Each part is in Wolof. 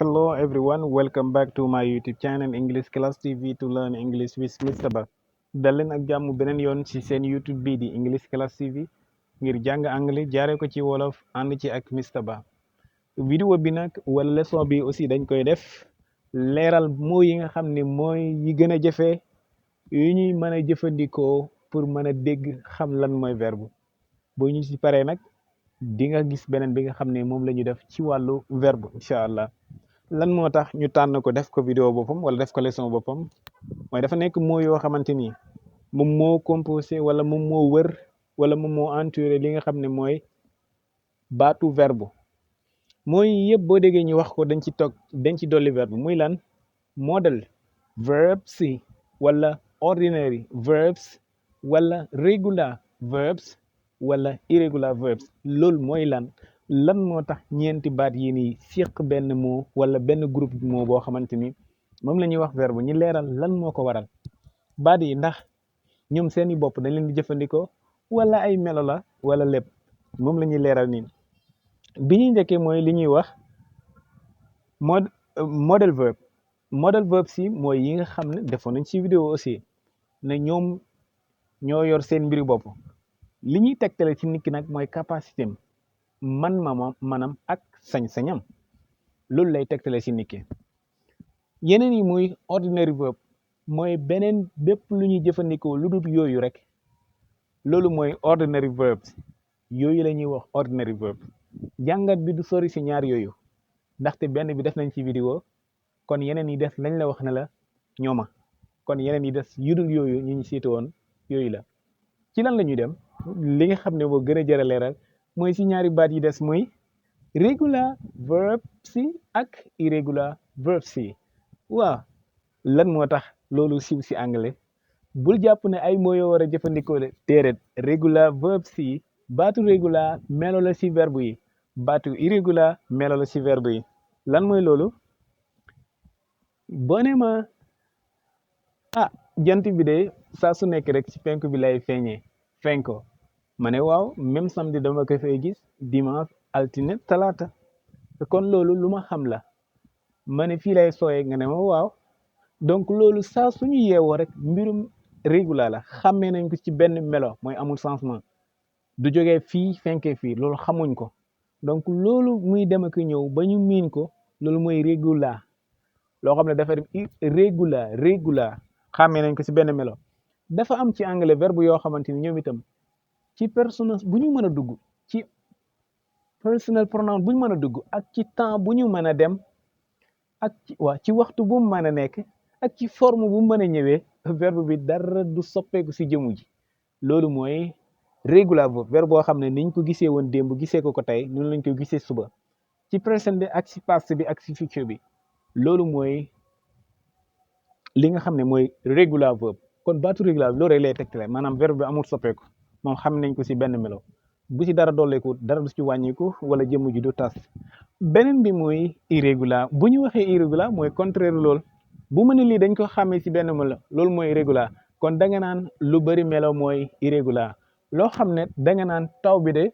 Hello everyone, welcome back to my YouTube channel English Class TV to learn English with Mr. Ba. dal leen ak jàmm beneen yoon ci seen YouTube bii di English Class TV ngir jàng anglais jaaree ko ci wolof ànd ci ak Mr. Ba. vidéo bi nag wala leçon bi aussi dañ koy def leeral moo yi nga xam ne mooy yi gën a jafe yu ñuy mën a jëfandikoo pour mën a dégg xam lan mooy verbe boo ñu ci paree nag di nga gis beneen bi nga xam ne moom la ñu def ci wàllu verbe incha allah. lan moo tax ñu tànn ko def ko vidéo boppam wala def ko leçon boppam mooy dafa nekk moo yoo xamante ni moom moo composé wala moom moo wër wala moom moo entouré li nga xam ne mooy baatu verbe mooy yëpp boo déggee ñu wax ko dañ ci dolli verbe muy lan modal verbs wala ordinary verbs wala regular verbs wala irregular verbs loolu mooy lan moo tax ñeenti baat yi nii siq benn mot wala benn groupe mot boo xamante ni moom la ñuy wax verbe ñi leeral lan moo ko waral baat yi ndax ñoom seeni bopp dañ leen di jëfandikoo wala ay melo la wala lépp moom la ñuy leeral nii bi ñuy njëkkee mooy li ñuy wax model verb si mooy yi nga xam ne defoon nañ ci vidéo aussi ne ñoom ñoo yor seen mbiri bopp li ñuy tegtale ci nit ki nag mooy capacité am manam ak sañ-sañam loolu lay tegtale ci nit ki yeneen yi muy ordinary verb mooy beneen bépp lu ñuy jëfandikoo lu dul yooyu rek loolu mooy ordinary verbs yooyu la ñuy wax ordinary verb jàngat bi du sori ci ñaar yooyu ndaxte benn bi def nañ ci vidéo kon yeneen yi des lañ la wax ne la ñooma kon yeneen yi des yu dul yooyu ñu ñu siite woon yooyu la ci lan la ñuy dem li nga xam ne moo gën a jëra leeral mooy ci ñaari baat yi des muy regular verb si ak irregular verb si waaw lan moo tax loolu siiw ci anglais bul jàpp ne ay moo yoo war a jëfandikoo de déedéet regular verb si baatu regular melo la ci verbe yi baatu irregular melo la ci verbe yi lan mooy loolu boo ne ma jant bi de saa su nekk rek ci penku bi lay feeñee fenko ma ne waaw même samedi dama ko fay gis dimanche altine talaata kon loolu lu ma xam la ma ne fii lay sooyee nga ne ma waaw donc loolu saa suñu yeewoo rek mbirum régular la xàmmee nañ ko ci benn melo mooy amul changement du jógee fii fenkee fii loolu xamuñ ko donc loolu muy dem ak ñëw ba ñu miin ko loolu mooy régular loo xam ne dafa dem régular xàmmee nañ ko ci benn melo dafa am ci anglais verbe yoo xamante ni ñoom itam ci personnel bu ñu mën a dugg ci personal pronoun bu ñu mën a dugg ak ci temps bu ñu mën a dem ak ci waxtu bu mu mën a nekk ak ci forme bu mu mën a ñëwee verbe bi dara du soppeeku ci jëmu ji loolu mooy regular verbe boo xam ne niñ ko gisee woon démb gisee ko tey noonu lañ ko gisee suba ci présent bi ak ci passé bi ak ci futur bi loolu mooy li nga xam ne mooy regular verbe kon baatu regular bi loolu rek lay tegtale maanaam verbe bi amul soppeeku moom xam nañ ko ci benn melo bu ci dara dolleeku dara du ci wàññiku wala jëmm ji du tas beneen bi mooy irrégular bu ñu waxee irrégular mooy contraire lool bu ma ne lii dañ ko xàmmee ci benn melo loolu mooy régular kon da nga naan lu bari melo mooy irrégular loo xam ne da nga naan taw bi de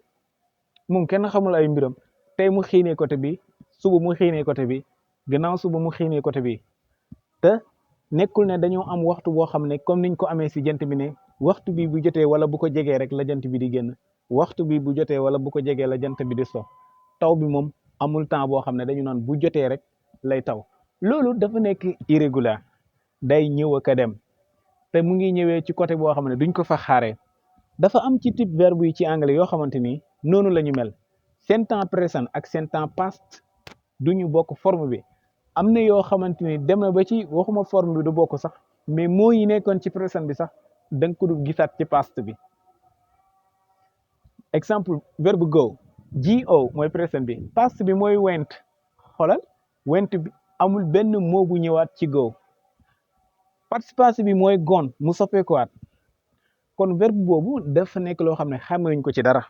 moom kenn xamul ay mbiram tey mu xiinee côté bi suba mu xiinee côté bi gannaaw suba mu xiinee côté bi te nekkul ne dañoo am waxtu boo xam ne comme niñ ko amee ci jant bi ne waxtu bi bu jotee wala bu ko jegee rek la jant bi di génn waxtu bi bu jotee wala bu ko jegee la jant bi di so taw bi moom amul temps boo xam ne dañu naan bu jotee rek lay taw loolu dafa nekk irrégular day ñëw ak a dem te mu ngi ñëwee ci côté boo xam ne duñ ko fa xaaree dafa am ci type verbe yi ci anglais yoo xamante ni noonu la ñu mel seen temps présent ak seen temps past duñu bokk forme bi am na yoo xamante ni dem na ba ci waxuma forme bi du bokk sax mais moo yi nekkoon ci présent bi sax da nga ko du gisaat ci past bi exemple verbe go mooy présent bi past bi mooy went xoolal went bi amul benn moo bu ñëwaat ci go participe bi mooy gone mu soppeekuwaat kon verbe boobu dafa nekk loo xam ne xàmmewuñ ko ci dara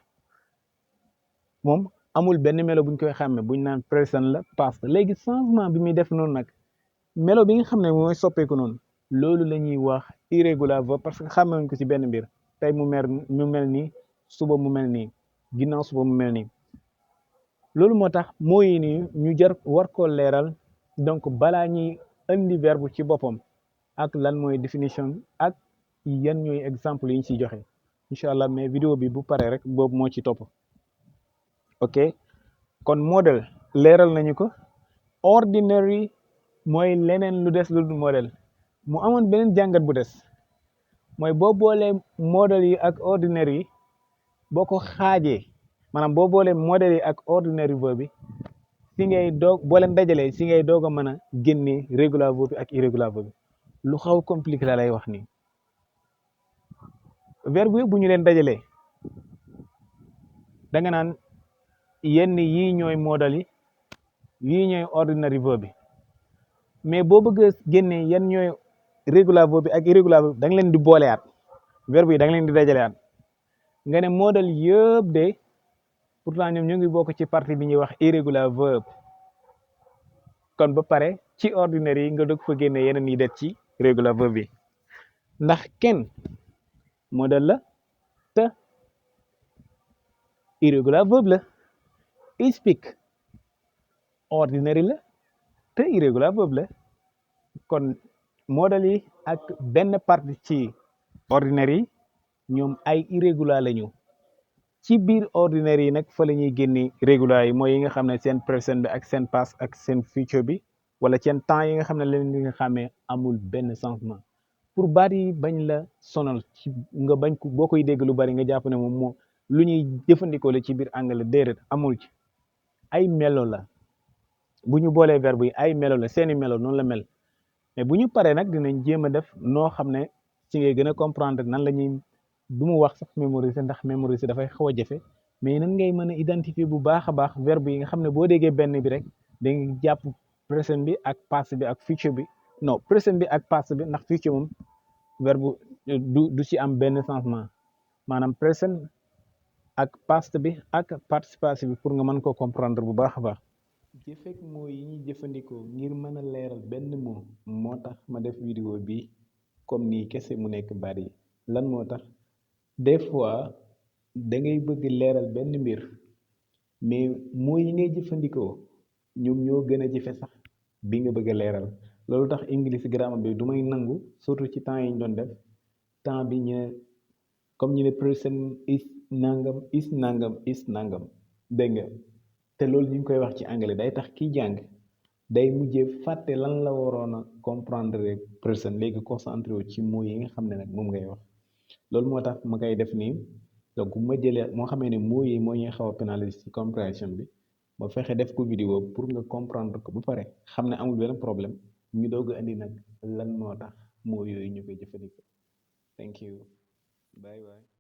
moom amul benn melo buñ koy xàmme buñ naan présent la past léegi changement bi muy def noonu nag melo bi nga xam ne mooy soppeeku noonu loolu la ñuy wax irrégular verbe parce que xàmmewuñ ko ci benn mbir tey mu mel nii suba mu mel nii ginnaaw suba mu mel nii loolu moo tax moo yi nii ñu war koo leeral donc balaa ñuy indi verbe ci boppam ak lan mooy définition ak yan ñooy exemple yi ñu ciy joxe incha allah mais vidéo bi bu paree rek boobu moo ci topp ok kon modèle leeral nañu ko ordinary mooy leneen lu des lu dul modèle mu amoon beneen jàngat bu des mooy boo boolee modèle yi ak ordinary yi boo ko xaajee maanaam boo boolee modèle yi ak ordinary verbe bi si ngay doog boo leen dajalee si ngay doog a mën a génnee regular verbe bi ak irregular verbe bi lu xaw compliqué la lay wax nii verbe yi bu ñu leen dajalee da nga naan yenn yii ñooy modèle yi yii ñooy ordinary verbe bi mais boo bëgg a génnee yan ñooy regular verbe bi ak irregular verbe bi da nga leen di booleyaat verbe yi da nga leen di dajaleyaat nga ne modèle yëpp de pourtant ñoom ñu ngi bokk ci partie bi ñuy wax irregular verbe kon ba pare ci ordinaire yi nga dog fa génne yeneen yi det ci regular verbe bi ndax kenn modèle la te irregular verbe la speak ordinary la te irregular verbe la kon modèle yi ak benn partie ci ordinaire yi ñoom ay irregular la ñu ci biir ordinaire yi nag fa la ñuy génne régulier yi mooy yi nga xam ne seen présent bi ak seen past ak seen future bi wala seen temps yi nga xam ne leen li nga xamee amul benn changement pour baat yi bañ la sonal ci nga bañ ko boo koy dégg lu bari nga jàpp ne moom moo lu ñuy jëfandikoo la ci biir anglais déedéet amul ci ay melo la bu ñu boolee verbe yi ay melo la seeni melo noonu la mel mais bu ñu paree nag dinañ jéem a def noo xam ne ci ngay gën a comprendre nan la ñuy du mu wax sax mémoriser ndax mémoriser dafay xaw a jafe mais nan ngay mën a identifier bu baax a baax verbe yi nga xam ne boo déggee benn bi rek da nga jàpp présent bi ak past bi ak future bi non présent bi ak past bi ndax future moom verbe du ci am benn changement maanaam présent ak past bi ak participe bi pour nga mën koo comprendre bu baax a baax jëfek moo yi ñuy jëfandikoo ngir mën a leeral benn mot moo tax ma def vidéo bi comme nii kese mu nekk bari lan moo tax des fois da ngay bëgg leeral benn mbir mais moo yi ngay jëfandikoo ñoom ñoo gën a jëfe sax bi nga bëgg a leeral loolu tax English grammar bi du may nangu surtout ci temps yi ñu doon def temps bi ñu comme ñu ne present is nangam is nangam dégg nga te loolu ñu ngi koy wax ci anglais day tax kiy jàng day mujjee fàtte lan la waroon a comprendre present léegi concentré wu ci mots yi nga xam ne nag moom ngay wax loolu moo tax ma koy def nii donc bu ma jëlee moo xamee ne mots yi moo ñuy xaw a pénaliser ci compréhension bi ma fexe def ko vidéo pour nga comprendre ko ba pare xam ne amul benn problème ñu doog a indi nag lan moo tax mots yooyu ñu koy jëfandikoo thank you bye bye